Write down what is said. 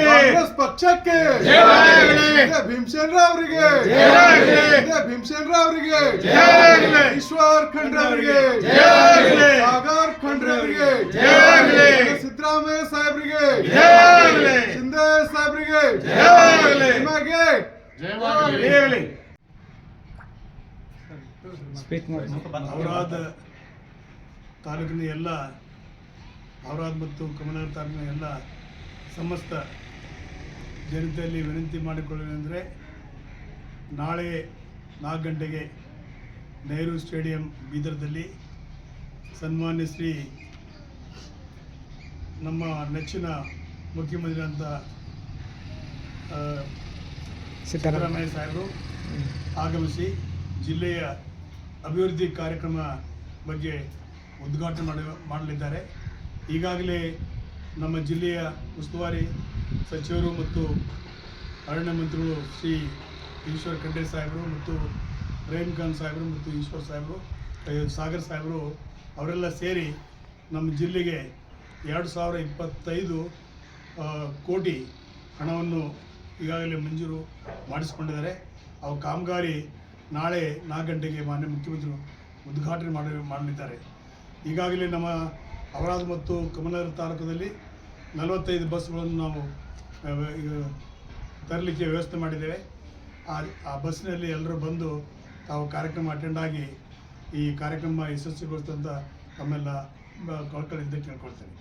ಕಾಂಗ್ರೆಸ್ ಪಕ್ಷಕ್ಕೆ ಭೀಮಸೇನ್ ಅವರಿಗೆ ಭೀಮಸೇನ್ ಅವರಿಗೆ ಈಶ್ವರ್ ಖಂಡ್ರೆ ಅವರಿಗೆ ಸಾಗರ್ ಖಂಡ್ರೆ ಅವರಿಗೆ ಸಿದ್ದರಾಮಯ್ಯ ಸಾಹೇಬ್ರಿಗೆ ಶಿಂದೆ ಸಾಹೇಬ್ರಿಗೆ ನಿಮಗೆ ಔರಾದ್ ತಾಲೂಕಿನ ಎಲ್ಲ ಔರಾದ್ ಮತ್ತು ಕಮಲನಗರ ತಾಲೂಕಿನ ಎಲ್ಲ ಸಮಸ್ತ ಜನತೆಯಲ್ಲಿ ವಿನಂತಿ ಮಾಡಿಕೊಳ್ಳುವುದೆಂದರೆ ನಾಳೆ 4 ಗಂಟೆಗೆ ನೆಹರು ಸ್ಟೇಡಿಯಂ ಬೀದರ್ದಲ್ಲಿ ಸನ್ಮಾನ್ಯ ಶ್ರೀ ನಮ್ಮ ನೆಚ್ಚಿನ ಮುಖ್ಯಮಂತ್ರಿ ಅಂತ ಸಿದ್ದರಾಮಯ್ಯ ಸಾಹೇಬರು ಆಗಮಿಸಿ ಜಿಲ್ಲೆಯ ಅಭಿವೃದ್ಧಿ ಕಾರ್ಯಕ್ರಮ ಬಗ್ಗೆ ಉದ್ಘಾಟನೆ ಮಾಡಲಿದ್ದಾರೆ. ಈಗಾಗಲೇ ನಮ್ಮ ಜಿಲ್ಲೆಯ ಉಸ್ತುವಾರಿ ಸಚಿವರು ಮತ್ತು ಅರಣ್ಯ ಮಂತ್ರಿಗಳು ಶ್ರೀ ಈಶ್ವರ್ ಖಂಡ್ರೆ ಸಾಹೇಬರು ಮತ್ತು ರಹೀಮ್ ಖಾನ್ ಸಾಹೇಬರು ಮತ್ತು ಈಶ್ವರ್ ಸಾಹೇಬರು ಸಾಗರ್ ಸಾಹೇಬರು ಅವರೆಲ್ಲ ಸೇರಿ ನಮ್ಮ ಜಿಲ್ಲೆಗೆ 2025 ಕೋಟಿ ಹಣವನ್ನು ಈಗಾಗಲೇ ಮಂಜೂರು ಮಾಡಿಸಿಕೊಂಡಿದ್ದಾರೆ. ಅವು ಕಾಮಗಾರಿ ನಾಳೆ 4 ಗಂಟೆಗೆ ಮಾನ್ಯ ಮುಖ್ಯಮಂತ್ರಿಗಳು ಉದ್ಘಾಟನೆ ಮಾಡಲಿದ್ದಾರೆ. ಈಗಾಗಲೇ ನಮ್ಮ ಔರಾದ್ ಮತ್ತು ಕಮಲನಗರ ತಾಲೂಕಲ್ಲಿ 45 ಬಸ್ಗಳನ್ನು ನಾವು ತರಲಿಕ್ಕೆ ವ್ಯವಸ್ಥೆ ಮಾಡಿದ್ದೇವೆ. ಆ ಬಸ್ಸಿನಲ್ಲಿ ಎಲ್ಲರೂ ಬಂದು ತಾವು ಕಾರ್ಯಕ್ರಮ ಅಟೆಂಡ್ ಆಗಿ ಈ ಕಾರ್ಯಕ್ರಮ ಯಶಸ್ವಿಗೊಳಿಸಿದಂಥ ತಮ್ಮೆಲ್ಲ ಕಳ್ಕಳಿಂದ ಕೇಳ್ಕೊಳ್ತೇನೆ.